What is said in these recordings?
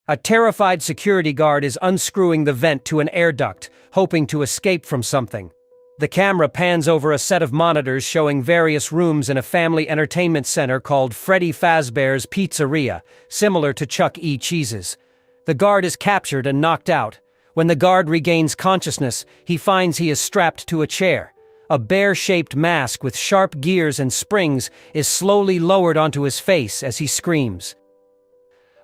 A terrified security guard is unscrewing the vent to an air duct, hoping to escape from something. The camera pans over a set of monitors showing various rooms in a family entertainment center called Freddy Fazbear's Pizzeria, similar to Chuck E. Cheese's. The guard is captured and knocked out. When the guard regains consciousness, he finds he is strapped to a chair. A bear-shaped mask with sharp gears and springs is slowly lowered onto his face as he screams.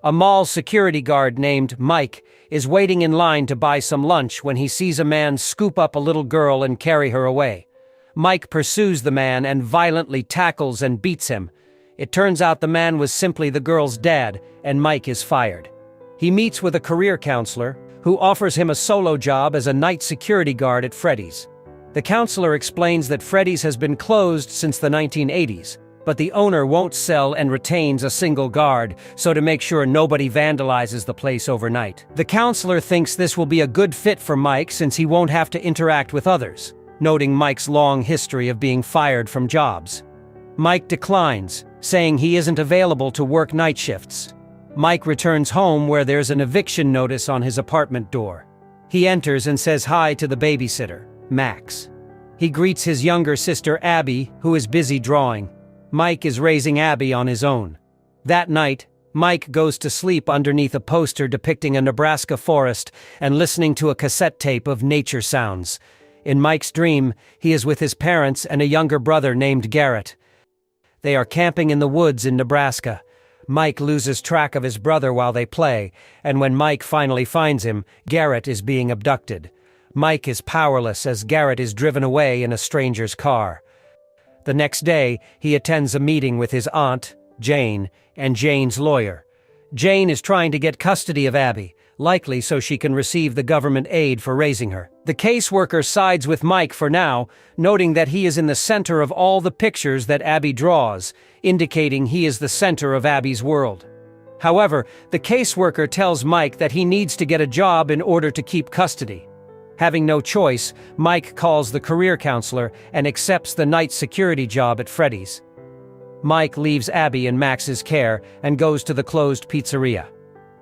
A mall security guard named Mike is waiting in line to buy some lunch when he sees a man scoop up a little girl and carry her away. Mike pursues the man and violently tackles and beats him. It turns out the man was simply the girl's dad, and Mike is fired. He meets with a career counselor, who offers him a solo job as a night security guard at Freddy's. The counselor explains that Freddy's has been closed since the 1980s, but the owner won't sell and retains a single guard, so to make sure nobody vandalizes the place overnight. The counselor thinks this will be a good fit for Mike since he won't have to interact with others, noting Mike's long history of being fired from jobs. Mike declines, saying he isn't available to work night shifts. Mike returns home where there's an eviction notice on his apartment door. He enters and says hi to the babysitter, Max. He greets his younger sister Abby, who is busy drawing. Mike is raising Abby on his own. That night, Mike goes to sleep underneath a poster depicting a Nebraska forest and listening to a cassette tape of nature sounds. In Mike's dream, he is with his parents and a younger brother named Garrett. They are camping in the woods in Nebraska. Mike loses track of his brother while they play, and when Mike finally finds him, Garrett is being abducted. Mike is powerless as Garrett is driven away in a stranger's car. The next day, he attends a meeting with his aunt, Jane, and Jane's lawyer. Jane is trying to get custody of Abby, likely so she can receive the government aid for raising her. The caseworker sides with Mike for now, noting that he is in the center of all the pictures that Abby draws, indicating he is the center of Abby's world. However, the caseworker tells Mike that he needs to get a job in order to keep custody. Having no choice, Mike calls the career counselor and accepts the night security job at Freddy's. Mike leaves Abby in Max's care and goes to the closed pizzeria.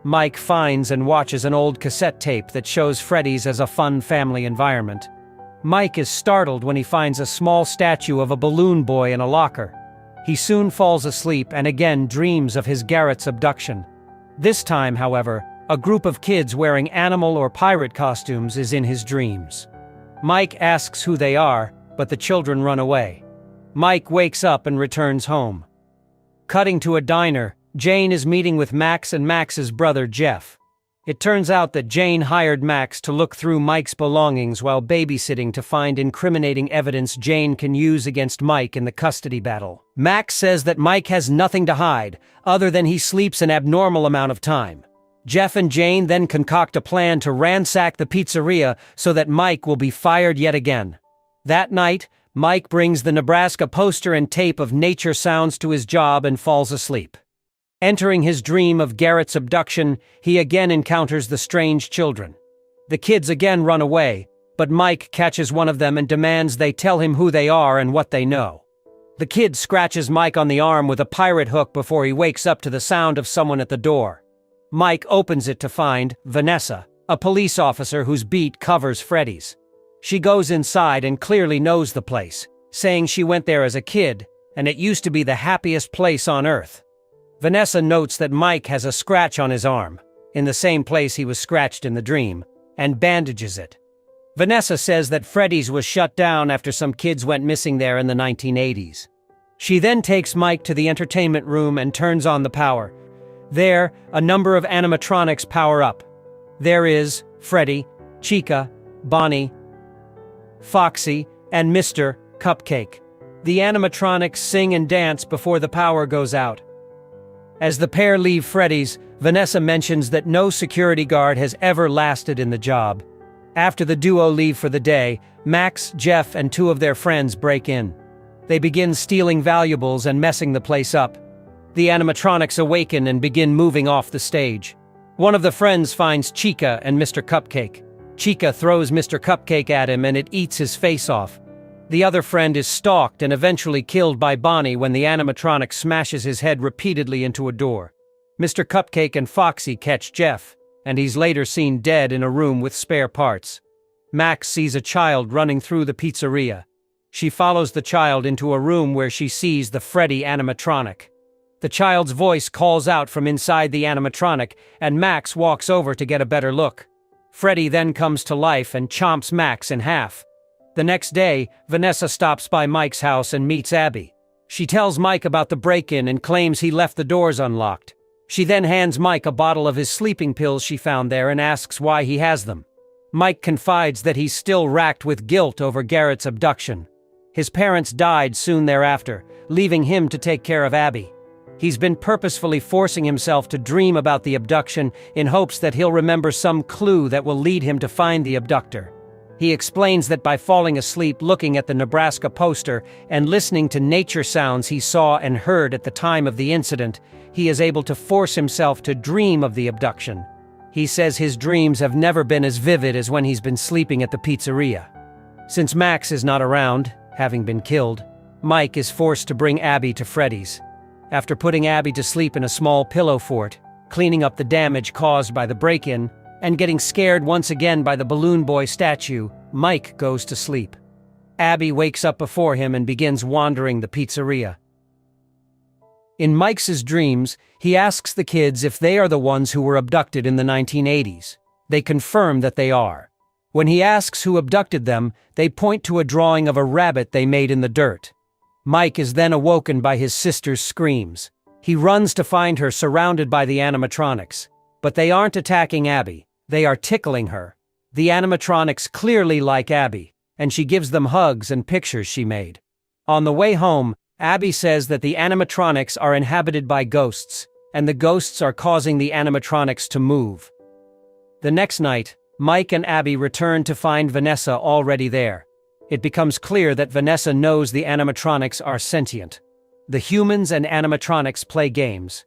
Mike finds and watches an old cassette tape that shows Freddy's as a fun family environment. Mike is startled when he finds a small statue of a balloon boy in a locker. He soon falls asleep and again dreams of his Garrett's abduction. This time, however, a group of kids wearing animal or pirate costumes is in his dreams. Mike asks who they are, but the children run away. Mike wakes up and returns home. Cutting to a diner, Jane is meeting with Max and Max's brother Jeff. It turns out that Jane hired Max to look through Mike's belongings while babysitting to find incriminating evidence Jane can use against Mike in the custody battle. Max says that Mike has nothing to hide, other than he sleeps an abnormal amount of time. Jeff and Jane then concoct a plan to ransack the pizzeria so that Mike will be fired yet again. That night, Mike brings the Nebraska poster and tape of nature sounds to his job and falls asleep. Entering his dream of Garrett's abduction, he again encounters the strange children. The kids again run away, but Mike catches one of them and demands they tell him who they are and what they know. The kid scratches Mike on the arm with a pirate hook before he wakes up to the sound of someone at the door. Mike opens it to find Vanessa, a police officer whose beat covers Freddy's. She goes inside and clearly knows the place, saying she went there as a kid, and it used to be the happiest place on earth. Vanessa notes that Mike has a scratch on his arm, in the same place he was scratched in the dream, and bandages it. Vanessa says that Freddy's was shut down after some kids went missing there in the 1980s. She then takes Mike to the entertainment room and turns on the power. There, a number of animatronics power up. There is Freddy, Chica, Bonnie, Foxy, and Mr. Cupcake. The animatronics sing and dance before the power goes out. As the pair leave Freddy's, Vanessa mentions that no security guard has ever lasted in the job. After the duo leave for the day, Max, Jeff, and two of their friends break in. They begin stealing valuables and messing the place up. The animatronics awaken and begin moving off the stage. One of the friends finds Chica and Mr. Cupcake. Chica throws Mr. Cupcake at him and it eats his face off. The other friend is stalked and eventually killed by Bonnie when the animatronic smashes his head repeatedly into a door. Mr. Cupcake and Foxy catch Jeff, and he's later seen dead in a room with spare parts. Max sees a child running through the pizzeria. She follows the child into a room where she sees the Freddy animatronic. The child's voice calls out from inside the animatronic, and Max walks over to get a better look. Freddy then comes to life and chomps Max in half. The next day, Vanessa stops by Mike's house and meets Abby. She tells Mike about the break-in and claims he left the doors unlocked. She then hands Mike a bottle of his sleeping pills she found there and asks why he has them. Mike confides that he's still racked with guilt over Garrett's abduction. His parents died soon thereafter, leaving him to take care of Abby. He's been purposefully forcing himself to dream about the abduction in hopes that he'll remember some clue that will lead him to find the abductor. He explains that by falling asleep looking at the Nebraska poster and listening to nature sounds he saw and heard at the time of the incident, he is able to force himself to dream of the abduction. He says his dreams have never been as vivid as when he's been sleeping at the pizzeria. Since Max is not around, having been killed, Mike is forced to bring Abby to Freddy's. After putting Abby to sleep in a small pillow fort, cleaning up the damage caused by the break-in, and getting scared once again by the Balloon Boy statue, Mike goes to sleep. Abby wakes up before him and begins wandering the pizzeria. In Mike's dreams, he asks the kids if they are the ones who were abducted in the 1980s. They confirm that they are. When he asks who abducted them, they point to a drawing of a rabbit they made in the dirt. Mike is then awoken by his sister's screams. He runs to find her surrounded by the animatronics. But they aren't attacking Abby, they are tickling her. The animatronics clearly like Abby, and she gives them hugs and pictures she made. On the way home, Abby says that the animatronics are inhabited by ghosts, and the ghosts are causing the animatronics to move. The next night, Mike and Abby return to find Vanessa already there. It becomes clear that Vanessa knows the animatronics are sentient. The humans and animatronics play games.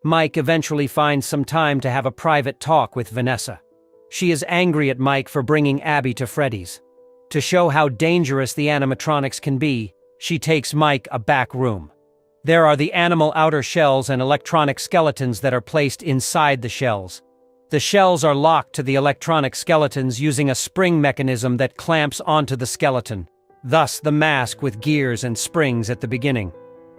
Mike eventually finds some time to have a private talk with Vanessa. She is angry at Mike for bringing Abby to Freddy's. To show how dangerous the animatronics can be, she takes Mike a back room. There are the animal outer shells and electronic skeletons that are placed inside the shells. The shells are locked to the electronic skeletons using a spring mechanism that clamps onto the skeleton, thus the mask with gears and springs at the beginning.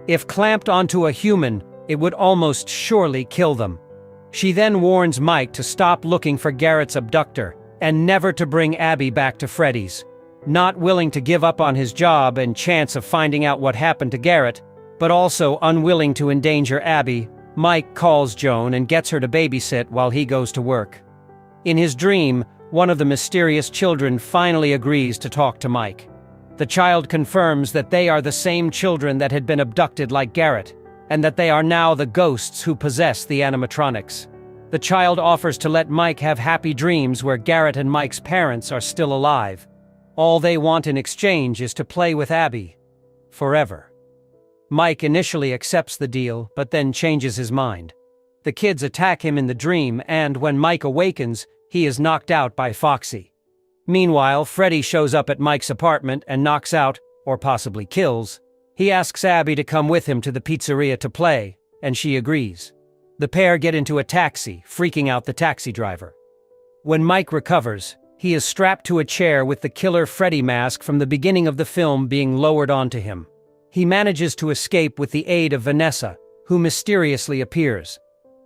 If clamped onto a human, it would almost surely kill them. She then warns Mike to stop looking for Garrett's abductor and never to bring Abby back to Freddy's. Not willing to give up on his job and chance of finding out what happened to Garrett, but also unwilling to endanger Abby, Mike calls Joan and gets her to babysit while he goes to work. In his dream, one of the mysterious children finally agrees to talk to Mike. The child confirms that they are the same children that had been abducted like Garrett, and that they are now the ghosts who possess the animatronics. The child offers to let Mike have happy dreams where Garrett and Mike's parents are still alive. All they want in exchange is to play with Abby. Forever. Mike initially accepts the deal, but then changes his mind. The kids attack him in the dream, and when Mike awakens, he is knocked out by Foxy. Meanwhile, Freddy shows up at Mike's apartment and knocks out, or possibly kills. He asks Abby to come with him to the pizzeria to play, and she agrees. The pair get into a taxi, freaking out the taxi driver. When Mike recovers, he is strapped to a chair with the killer Freddy mask from the beginning of the film being lowered onto him. He manages to escape with the aid of Vanessa, who mysteriously appears.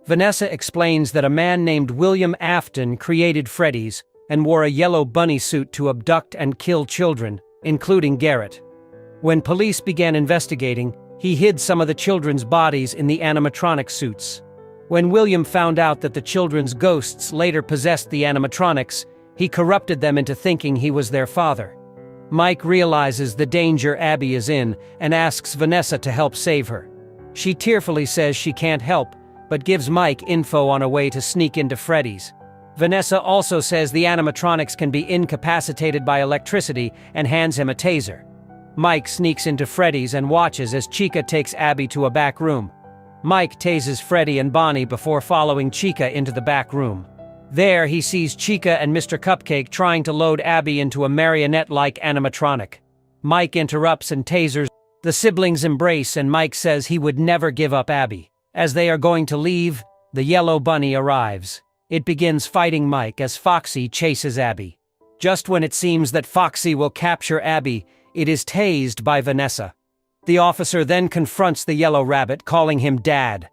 Vanessa explains that a man named William Afton created Freddy's and wore a yellow bunny suit to abduct and kill children, including Garrett. When police began investigating, he hid some of the children's bodies in the animatronic suits. When William found out that the children's ghosts later possessed the animatronics, he corrupted them into thinking he was their father. Mike realizes the danger Abby is in and asks Vanessa to help save her. She tearfully says she can't help, but gives Mike info on a way to sneak into Freddy's. Vanessa also says the animatronics can be incapacitated by electricity and hands him a taser. Mike sneaks into Freddy's and watches as Chica takes Abby to a back room. Mike tases Freddy and Bonnie before following Chica into the back room. There, he sees Chica and Mr. Cupcake trying to load Abby into a marionette-like animatronic. Mike interrupts and tasers. The siblings embrace and Mike says he would never give up Abby. As they are going to leave, The yellow bunny arrives. It begins fighting Mike as Foxy chases Abby. Just when it seems that Foxy will capture Abby, it is tased by Vanessa. The officer then confronts the yellow rabbit, calling him Dad.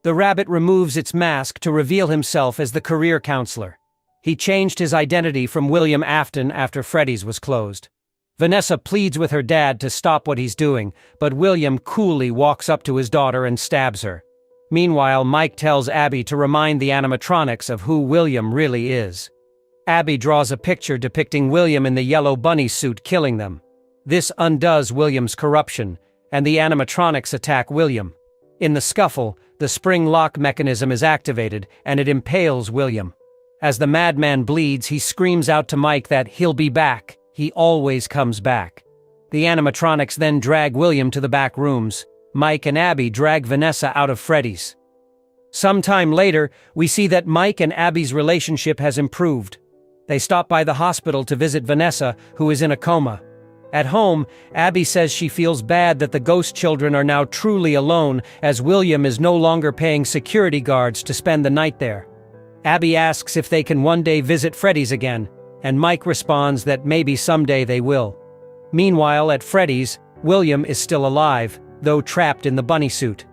The rabbit removes its mask to reveal himself as the career counselor. He changed his identity from William Afton after Freddy's was closed. Vanessa pleads with her dad to stop what he's doing, but William coolly walks up to his daughter and stabs her. Meanwhile, Mike tells Abby to remind the animatronics of who William really is. Abby draws a picture depicting William in the yellow bunny suit killing them. This undoes William's corruption, and the animatronics attack William. In the scuffle, the spring lock mechanism is activated, and it impales William. As the madman bleeds, he screams out to Mike that he'll be back. He always comes back. The animatronics then drag William to the back rooms. Mike and Abby drag Vanessa out of Freddy's. Sometime later, we see that Mike and Abby's relationship has improved. They stop by the hospital to visit Vanessa, who is in a coma. At home, Abby says she feels bad that the ghost children are now truly alone, as William is no longer paying security guards to spend the night there. Abby asks if they can one day visit Freddy's again, and Mike responds that maybe someday they will. Meanwhile, at Freddy's, William is still alive, though trapped in the bunny suit.